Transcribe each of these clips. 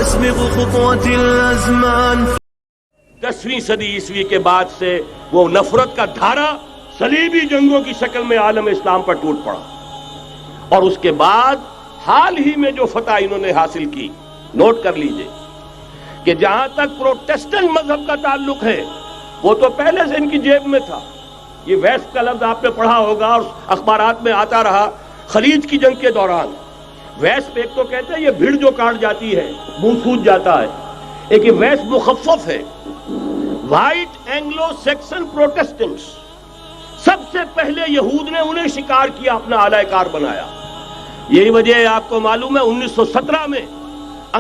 تسبق خطوة الأزمان. 10ویں صدی عیسوی کے بعد سے وہ نفرت کا دھارا صلیبی جنگوں کی شکل میں عالم اسلام پر ٹوٹ پڑا، اور اس کے بعد حال ہی میں جو فتح انہوں نے حاصل کی، نوٹ کر لیجئے کہ جہاں تک پروٹیسٹنٹ مذہب کا تعلق ہے وہ تو پہلے سے ان کی جیب میں تھا. یہ ویسٹ کا لفظ آپ نے پڑھا ہوگا اور اخبارات میں آتا رہا. خلیج کی جنگ کے دوران ویسٹ ایک تو کہتے ہیں یہ بھیڑ جو کاٹ جاتی ہے منہ سوج جاتا ہے، ایک یہ ویسٹ مخفف ہے. وائٹ اینگلو سیکسن پروٹیسٹنٹس، سب سے پہلے یہود نے انہیں شکار کیا، اپنا اعلی کار بنایا. یہی وجہ ہے آپ کو معلوم ہے 1917 میں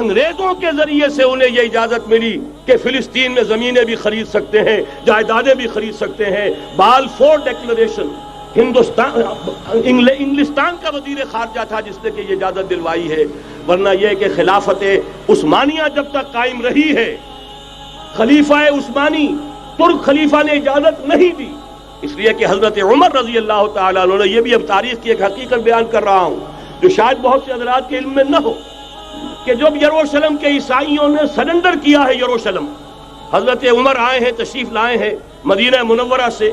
انگریزوں کے ذریعے سے انہیں یہ اجازت ملی کہ فلسطین میں زمینیں بھی خرید سکتے ہیں، جائیدادیں بھی خرید سکتے ہیں. بالفور ڈیکلریشن، انگلستان کا وزیر خارجہ تھا جس نے کہ یہ اجازت دلوائی ہے. ورنہ یہ کہ خلافت عثمانیہ جب تک قائم رہی ہے، خلیفہ عثمانی ترک خلیفہ نے اجازت نہیں دی. اس لیے کہ حضرت عمر رضی اللہ تعالیٰ عنہ نے، یہ بھی اب تاریخ کی ایک حقیقت بیان کر رہا ہوں جو شاید بہت سے حضرات کے علم میں نہ ہو، کہ جب یروشلم کے عیسائیوں نے سرنڈر کیا ہے یروشلم، حضرت عمر آئے ہیں، تشریف لائے ہیں مدینہ منورہ سے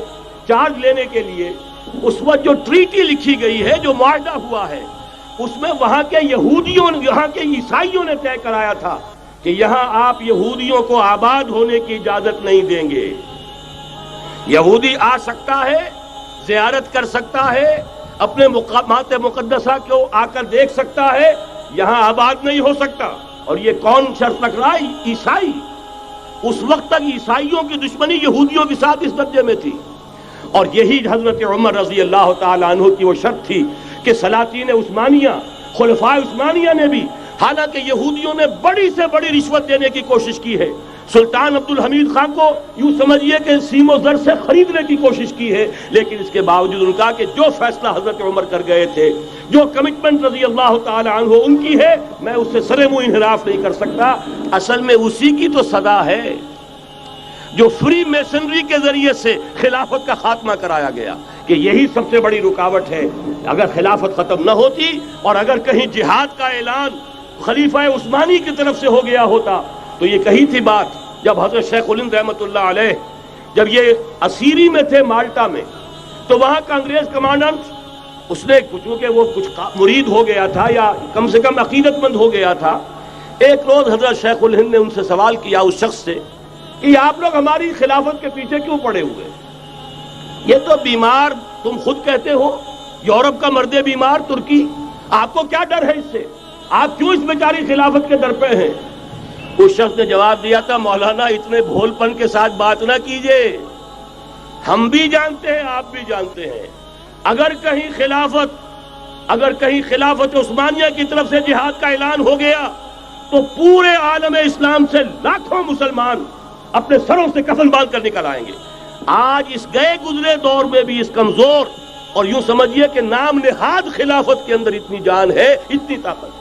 چارج لینے کے لیے. اس وقت جو ٹریٹی لکھی گئی ہے، جو معاہدہ ہوا ہے، اس میں وہاں کے یہودیوں، یہاں کے عیسائیوں نے طے کرایا تھا کہ یہاں آپ یہودیوں کو آباد ہونے کی اجازت نہیں دیں گے. یہودی آ سکتا ہے، زیارت کر سکتا ہے، اپنے مقامات مقدسہ کو آ کر دیکھ سکتا ہے، یہاں آباد نہیں ہو سکتا. اور یہ کون شرط رکھ رہا ہے؟ عیسائی. اس وقت تک عیسائیوں کی دشمنی یہودیوں کے ساتھ اس درجے میں تھی. اور یہی حضرت عمر رضی اللہ تعالیٰ عنہ کی وہ شرط تھی کہ سلاطین عثمانیہ، خلفاء عثمانیہ نے بھی، حالانکہ یہودیوں نے بڑی سے بڑی رشوت دینے کی کوشش کی ہے، سلطان عبدالحمید خان کو یوں سمجھیے کہ سیم و زر سے خریدنے کی کوشش کی ہے، لیکن اس کے باوجود ان کا کہ جو فیصلہ حضرت عمر کر گئے تھے، جو کمٹمنٹ رضی اللہ تعالی عنہ ان کی ہے، میں اس سے سر منہ انحراف نہیں کر سکتا. اصل میں اسی کی تو صدا ہے جو فری میسنری کے ذریعے سے خلافت کا خاتمہ کرایا گیا، کہ یہی سب سے بڑی رکاوٹ ہے. اگر خلافت ختم نہ ہوتی اور اگر کہیں جہاد کا اعلان خلیفہ عثمانی کی طرف سے ہو گیا ہوتا تو یہ کہی تھی بات. جب حضرت شیخ الہند رحمۃ اللہ علیہ جب یہ اسیری میں تھے مالٹا میں، تو وہاں کا انگریز کمانڈنٹ، اس نے چونکہ وہ کچھ مرید ہو گیا تھا یا کم سے کم عقیدت مند ہو گیا تھا، ایک روز حضرت شیخ الہند نے ان سے سوال کیا اس شخص سے کہ آپ لوگ ہماری خلافت کے پیچھے کیوں پڑے ہوئے؟ یہ تو بیمار تم خود کہتے ہو، یورپ کا مرد بیمار ترکی، آپ کو کیا ڈر ہے اس سے؟ آپ کیوں اس بیچاری خلافت کے در پہ ہیں؟ اس شخص نے جواب دیا تھا، مولانا اتنے بھول پن کے ساتھ بات نہ کیجئے، ہم بھی جانتے ہیں، آپ بھی جانتے ہیں، اگر کہیں خلافت عثمانیہ کی طرف سے جہاد کا اعلان ہو گیا تو پورے عالم اسلام سے لاکھوں مسلمان اپنے سروں سے کفن باندھ کر نکل آئیں گے. آج اس گئے گزرے دور میں بھی اس کمزور اور یوں سمجھیے کہ نام نہاد خلافت کے اندر اتنی جان ہے، اتنی طاقت،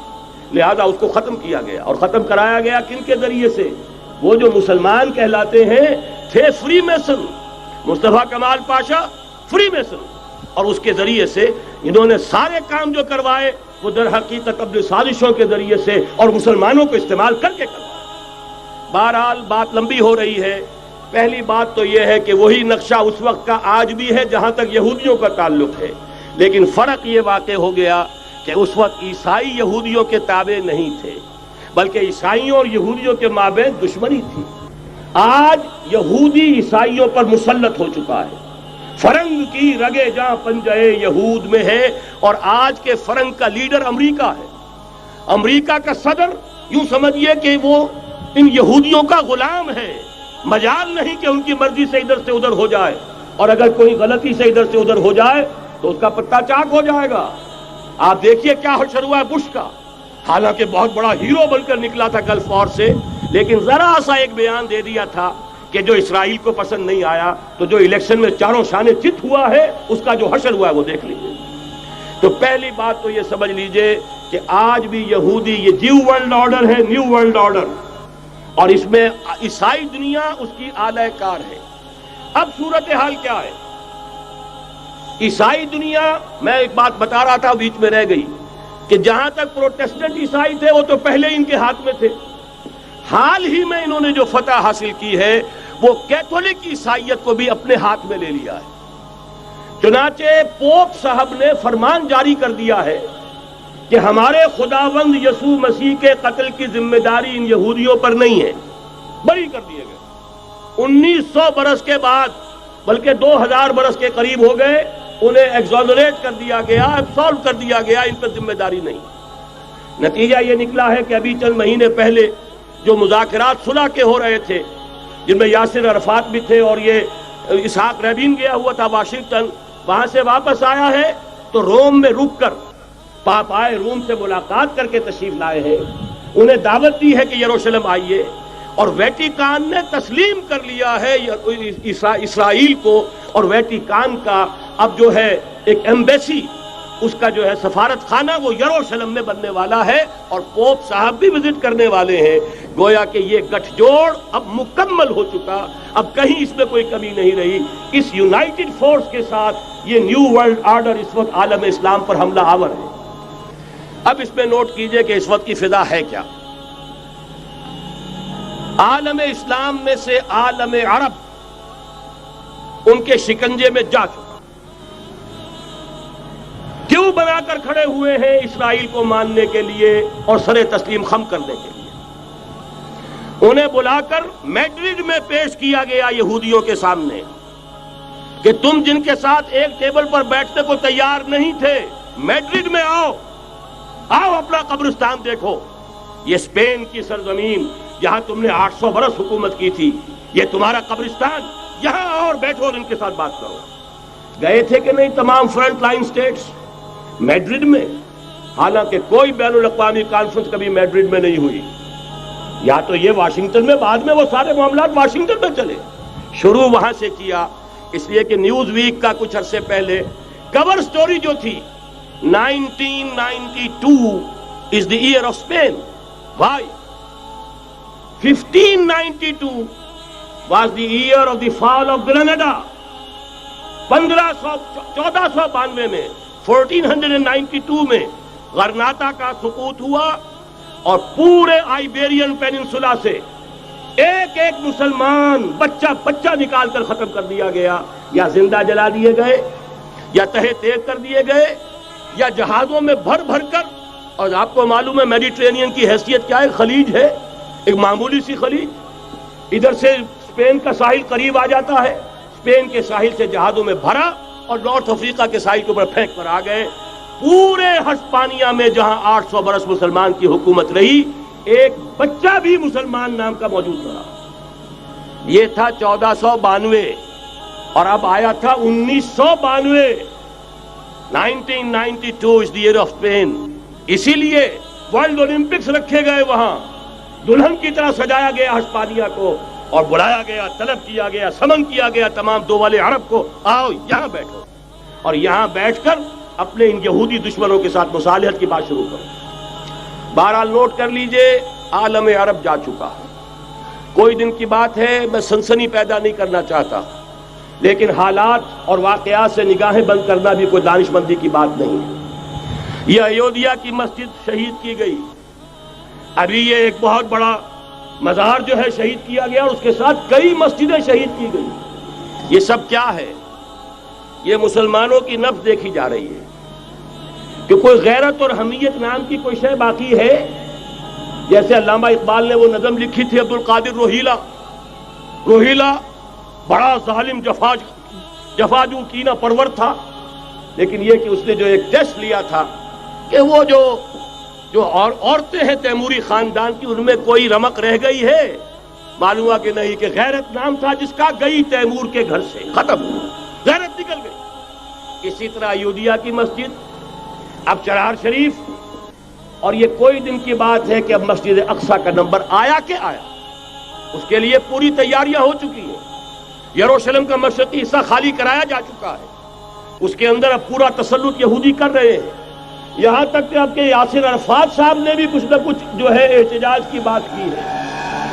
لہذا اس کو ختم کیا گیا. اور ختم کرایا گیا کن کے ذریعے سے؟ وہ جو مسلمان کہلاتے ہیں تھے فری میسن، مصطفیٰ کمال پاشا فری میسن، اور اس کے ذریعے سے انہوں نے سارے کام جو کروائے وہ در حقیقت اپنی سازشوں کے ذریعے سے اور مسلمانوں کو استعمال کر کے کروائے. بہرحال بات لمبی ہو رہی ہے. پہلی بات تو یہ ہے کہ وہی نقشہ اس وقت کا آج بھی ہے جہاں تک یہودیوں کا تعلق ہے، لیکن فرق یہ واقع ہو گیا کہ اس وقت عیسائی یہودیوں کے تابع نہیں تھے، بلکہ عیسائیوں اور یہودیوں کے مابین دشمنی تھی. آج یہودی عیسائیوں پر مسلط ہو چکا ہے. فرنگ کی رگے جاں پنجے یہود میں ہے، اور آج کے فرنگ کا لیڈر امریکہ ہے. امریکہ کا صدر یوں سمجھیے کہ وہ ان یہودیوں کا غلام ہے. مجال نہیں کہ ان کی مرضی سے ادھر سے ادھر ہو جائے، اور اگر کوئی غلطی سے ادھر سے ادھر ہو جائے تو اس کا پتہ چاک ہو جائے گا. آپ دیکھیے کیا حشر ہوا ہے بش کا، حالانکہ بہت بڑا ہیرو بن کر نکلا تھا گلف وار سے، لیکن ذرا سا ایک بیان دے دیا تھا کہ جو اسرائیل کو پسند نہیں آیا، تو جو الیکشن میں چاروں شانے چت ہوا ہے اس کا جو حشر ہوا ہے وہ دیکھ لیجیے. تو پہلی بات تو یہ سمجھ لیجئے کہ آج بھی یہودی، یہ نیو ورلڈ آرڈر ہے، نیو ورلڈ آرڈر، اور اس میں عیسائی دنیا اس کی اعلی کار ہے. اب صورتحال کیا ہے؟ عیسائی دنیا، میں ایک بات بتا رہا تھا بیچ میں رہ گئی، کہ جہاں تک پروٹیسٹنٹ عیسائی تھے وہ تو پہلے ان کے ہاتھ میں تھے، حال ہی میں انہوں نے جو فتح حاصل کی ہے وہ کیتھولک عیسائیت کو بھی اپنے ہاتھ میں لے لیا ہے۔ چنانچہ پوپ صاحب نے فرمان جاری کر دیا ہے کہ ہمارے خداوند یسوع مسیح کے قتل کی ذمہ داری ان یہودیوں پر نہیں ہے، بری کر دیے گئے۔ 1900 برس کے بعد، بلکہ 2000 برس کے قریب ہو گئے، انہیں ایگزونریٹ کر دیا گیا، ایبسالو کر دیا گیا، ان پر ذمہ داری نہیں۔ نتیجہ یہ نکلا ہے کہ ابھی چند مہینے پہلے جو مذاکرات صلح کے ہو رہے تھے، جن میں یاسر عرفات بھی تھے اور یہ اسحاق رابین گیا ہوا تھا واشنگٹن، وہاں سے واپس آیا ہے تو روم میں رک کر پاپائے روم سے ملاقات کر کے تشریف لائے ہیں، انہیں دعوت دی ہے کہ یروشلم آئیے، اور ویٹیکان نے تسلیم کر لیا ہے اسرائیل کو، اور ویٹیکان کا اب جو ہے ایک ایمبیسی، اس کا جو ہے سفارت خانہ وہ یروشلم میں بننے والا ہے، اور پوپ صاحب بھی وزٹ کرنے والے ہیں۔ گویا کہ یہ گٹھ جوڑ اب مکمل ہو چکا، اب کہیں اس میں کوئی کمی نہیں رہی۔ اس یونائٹڈ فورس کے ساتھ یہ نیو ورلڈ آرڈر اس وقت عالم اسلام پر حملہ آور ہے۔ اب اس میں نوٹ کیجئے کہ اس وقت کی فضا ہے کیا۔ عالم اسلام میں سے عالم عرب ان کے شکنجے میں جا چکا، کیوں بنا کر کھڑے ہوئے ہیں اسرائیل کو ماننے کے لیے اور سر تسلیم خم کرنے کے لیے۔ انہیں بلا کر میڈرڈ میں پیش کیا گیا یہودیوں کے سامنے کہ تم جن کے ساتھ ایک ٹیبل پر بیٹھنے کو تیار نہیں تھے، میڈرڈ میں آؤ، آؤ اپنا قبرستان دیکھو، یہ اسپین کی سرزمین جہاں تم نے 800 برس حکومت کی تھی، یہ تمہارا قبرستان، یہاں آؤ اور بیٹھو اور ان کے ساتھ بات کرو۔ گئے تھے کہ نہیں تمام فرنٹ لائن سٹیٹس میڈرڈ میں؟ حالانکہ کوئی بین الاقوامی کانفرنس کبھی میڈرڈ میں نہیں ہوئی، یا تو یہ واشنگٹن میں، بعد میں وہ سارے معاملات واشنگٹن میں چلے، شروع وہاں سے کیا۔ اس لیے کہ نیوز ویک کا کچھ عرصے پہلے کور سٹوری جو تھی 1992 is the year of Spain. Why? 1592 was the year of the fall of Granada. 1492 میں 1492 میں غرناطہ کا سقوط ہوا، اور پورے آئیبیرین پیننسولا سے ایک ایک مسلمان بچہ نکال کر ختم کر دیا گیا، یا زندہ جلا دیے گئے، یا تہہ تیغ کر دیے گئے، یا جہازوں میں بھر کر۔ اور آپ کو معلوم ہے میڈیٹرینین کی حیثیت کیا ہے، خلیج ہے، ایک معمولی سی خلیج، ادھر سے اسپین کا ساحل قریب آ جاتا ہے، اسپین کے ساحل سے جہازوں میں بھرا اور نارتھ افریقہ کے ساحل کے اوپر پھینک کر آ گئے۔ پورے ہسپانیہ میں جہاں 800 برس مسلمان کی حکومت رہی، ایک بچہ بھی مسلمان نام کا موجود رہا۔ یہ تھا 1492، اور اب آیا تھا 1992۔ 1992 is the year of Spain۔ اسی لیے ورلڈ اولمپکس رکھے گئے، وہاں دلہن کی طرح سجایا گیا ہسپانیہ کو، اور بلایا گیا، طلب کیا گیا، سمن کیا گیا تمام دول عرب کو، آؤ یہاں بیٹھو، اور یہاں بیٹھ کر اپنے ان یہودی دشمنوں کے ساتھ مصالحت کی بات شروع کرو۔ بہرحال نوٹ کر لیجئے، عالم عرب جا چکا۔ کوئی دن کی بات ہے، میں سنسنی پیدا نہیں کرنا چاہتا، لیکن حالات اور واقعات سے نگاہیں بند کرنا بھی کوئی دانش مندی کی بات نہیں ہے۔ یہ ایودھیا کی مسجد شہید کی گئی، ابھی یہ ایک بہت بڑا مزار جو ہے شہید کیا گیا، اور اس کے ساتھ کئی مسجدیں شہید کی گئی۔ یہ سب کیا ہے؟ یہ مسلمانوں کی نفس دیکھی جا رہی ہے کہ کوئی غیرت اور حمیت نام کی کوئی شے باقی ہے؟ جیسے علامہ اقبال نے وہ نظم لکھی تھی، عبدالقادر روہیلا بڑا ظالم جفاجو کینہ پرور تھا، لیکن یہ کہ اس نے جو ایک ٹیسٹ لیا تھا کہ وہ جو عورتیں ہیں تیموری خاندان کی، ان میں کوئی رمق رہ گئی ہے؟ معلوم ہوا کہ نہیں، کہ غیرت نام تھا جس کا، گئی تیمور کے گھر سے، ختم، غیرت نکل گئی۔ اسی طرح ایودھیا کی مسجد، اب چرار شریف، اور یہ کوئی دن کی بات ہے کہ اب مسجد اقصی کا نمبر آیا کہ آیا، اس کے لیے پوری تیاریاں ہو چکی ہیں۔ یروشلم کا مشرقی حصہ خالی کرایا جا چکا ہے، اس کے اندر اب پورا تسلط یہودی کر رہے ہیں، یہاں تک کہ اب کے یاسر عرفات صاحب نے بھی کچھ نہ کچھ جو ہے احتجاج کی بات کی ہے،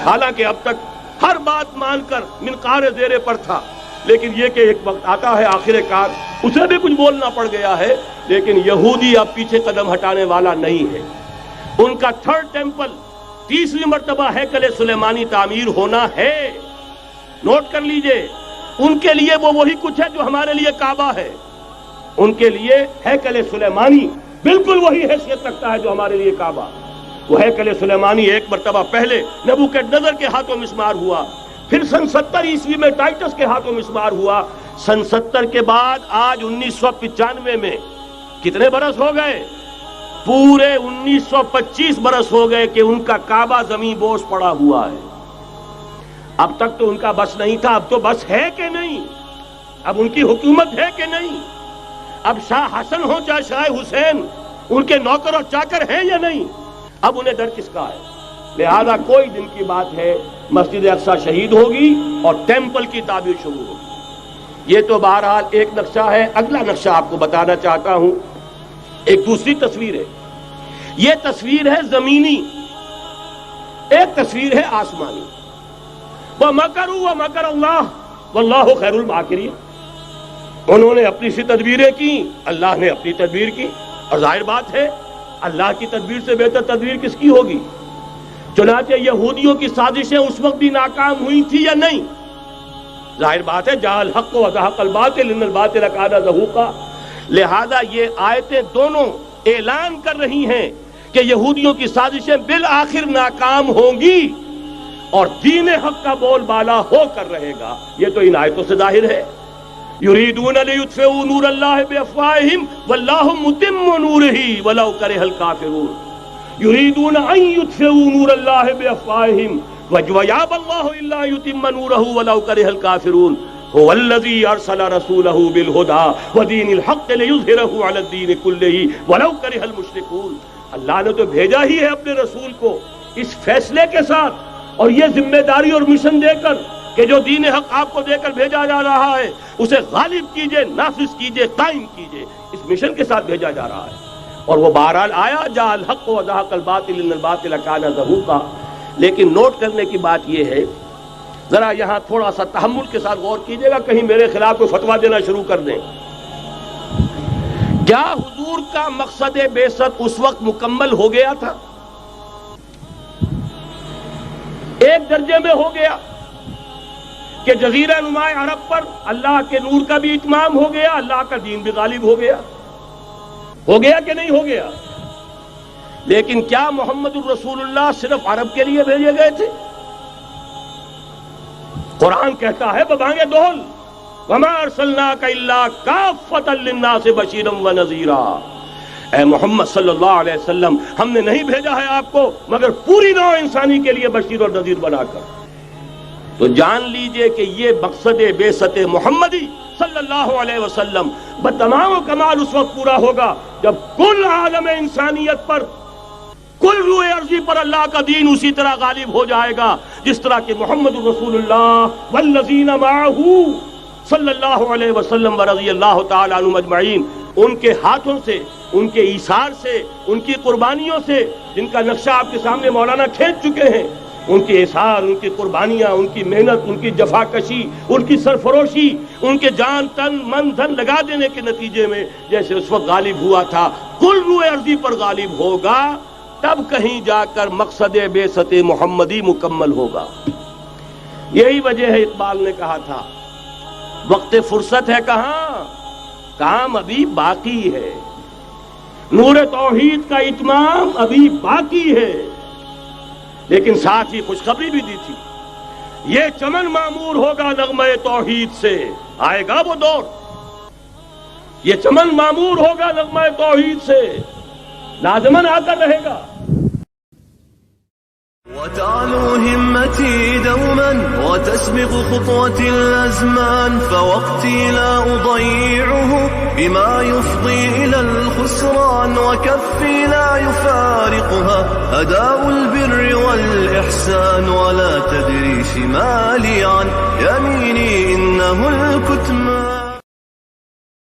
حالانکہ اب تک ہر بات مان کر منقار زیرے پر تھا، لیکن یہ کہ ایک وقت آتا ہے آخر کار اسے بھی کچھ بولنا پڑ گیا ہے۔ لیکن یہودی اب پیچھے قدم ہٹانے والا نہیں ہے، ان کا تھرڈ ٹیمپل 30ویں مرتبہ ہیکل سلیمانی تعمیر ہونا ہے. نوٹ کر لیجئے، ان کے لیے وہ وہی کچھ ہے جو ہمارے لیے کعبہ ہے. ان کے لیے ہیکل سلیمانی بالکل وہی حیثیت رکھتا ہے جو ہمارے لیے کعبہ. وہ ہیکل سلیمانی ایک مرتبہ پہلے نبوکدنضر کے ہاتھوں مسمار ہوا، پھر سن 70 عیسوی میں ٹائٹس کے ہاتھوں مسمار ہوا. سن 70 کے بعد آج 1995 میں کتنے برس ہو گئے؟ پورے 1925 برس ہو گئے کہ ان کا کعبہ زمین بوس پڑا ہوا ہے. اب تک تو ان کا بس نہیں تھا، اب تو بس ہے کہ نہیں؟ اب ان کی حکومت ہے کہ نہیں؟ اب شاہ حسن ہو چاہے شاہ حسین، ان کے نوکر اور چاکر ہیں یا نہیں؟ اب انہیں ڈر کس کا ہے؟ لہذا کوئی دن کی بات ہے، مسجد اقصی شہید ہوگی اور ٹیمپل کی تعمیر شروع ہوگی. یہ تو بہرحال ایک نقشہ ہے. اگلا نقشہ آپ کو بتانا چاہتا ہوں، ایک دوسری تصویر ہے. یہ تصویر ہے زمینی، ایک تصویر ہے آسمانی. وَمَكَرُوا وَمَكَرَ اللَّهُ وَاللَّهُ خَيْرُ الْمَاكِرِينَ. انہوں نے اپنی سی تدبیریں کی، اللہ نے اپنی تدبیر کی، اور ظاہر بات ہے اللہ کی تدبیر سے بہتر تدبیر کس کی ہوگی؟ چنانچہ یہودیوں کی سازشیں اس وقت بھی ناکام ہوئی تھی یا نہیں؟ ظاہر بات ہے جاء الحق وزهق الباطل ان الباطل کان زہوقا. لہذا یہ آیتیں دونوں اعلان کر رہی ہیں کہ یہودیوں کی سازشیں بالآخر ناکام ہوں گی اور دین حق کا بول بالا ہو کر رہے گا. یہ تو ان آیتوں سے ظاہر ہے. یریدون لیطفئوا نور اللہ بافواہہم واللہ متم نورہ ولو کرہ الکافرون. یریدون ان یطفئوا نور اللہ بافواہہم ویابى اللہ الا یتم نورہ ولو کرہ الکافرون. هو الذی ارسل رسولہ بالہدى ودین الحق لیظہرہ علی الدین کلہ ولو کرہ المشرکون. اللہ نے تو بھیجا ہی ہے اپنے رسول کو اس فیصلے کے ساتھ اور یہ ذمہ داری اور مشن دے کر کہ جو دین حق آپ کو دے کر بھیجا جا رہا ہے اسے غالب کیجئے، نافذ کیجئے، قائم کیجئے. اس مشن کے ساتھ بھیجا جا رہا ہے اور وہ بہرحال آیا جاء الحق وزهق الباطل ان الباطل کان زہوقا. لیکن نوٹ کرنے کی بات یہ ہے، ذرا یہاں تھوڑا سا تحمل کے ساتھ غور کیجئے گا، کہیں میرے خلاف کوئی فتویٰ دینا شروع کر دیں. کیا حضور کا مقصد بعثت اس وقت مکمل ہو گیا تھا؟ ایک درجے میں ہو گیا کہ جزیرہ نما عرب پر اللہ کے نور کا بھی اتمام ہو گیا، اللہ کا دین بھی غالب ہو گیا. ہو گیا کہ نہیں ہو گیا؟ لیکن کیا محمد الرسول اللہ صرف عرب کے لیے بھیجے گئے تھے؟ قرآن کہتا ہے ببانگ دہل وما ارسلناک الا کافۃ للناس بشیرا ونذیرا. اے محمد صلی اللہ علیہ وسلم، ہم نے نہیں بھیجا ہے آپ کو مگر پوری نوع انسانی کے لیے بشیر اور نذیر بنا کر. تو جان لیجئے کہ یہ مقصد بعثت محمدی صلی اللہ علیہ وسلم بتمام و کمال اس وقت پورا ہوگا جب کل عالم انسانیت پر، کل روئے ارضی پر اللہ کا دین اسی طرح غالب ہو جائے گا جس طرح کہ محمد رسول اللہ والذین معہ صلی اللہ علیہ وسلم ورضی اللہ تعالی عنہم اجمعین، ان کے ہاتھوں سے، ان کے ایثار سے، ان کی قربانیوں سے، جن کا نقشہ آپ کے سامنے مولانا کھینچ چکے ہیں، ان کے اثار، ان کی قربانیاں، ان کی محنت، ان کی جفا کشی، ان کی سرفروشی، ان کے جان تن من دھن لگا دینے کے نتیجے میں جیسے اس وقت غالب ہوا تھا کل روئے ارضی پر غالب ہوگا، تب کہیں جا کر مقصد بعثت محمدی مکمل ہوگا. یہی وجہ ہے اقبال نے کہا تھا وقت فرصت ہے کہاں، کام ابھی باقی ہے، نور توحید کا اتمام ابھی باقی ہے. لیکن ساتھ ہی خوشخبری بھی دی تھی، یہ چمن معمور ہوگا نغمہ توحید سے. آئے گا وہ دور، یہ چمن معمور ہوگا نغمہ توحید سے، لازماً آ کر رہے گا. وتعلو همتي دوما وتسبق خطوتي الأزمان فوقتي لا أضيعه بما يفضي إلى الخسران وكفي لا يفارقها أداء البر والإحسان ولا تدري شمالي عن يميني إنه الكتمان.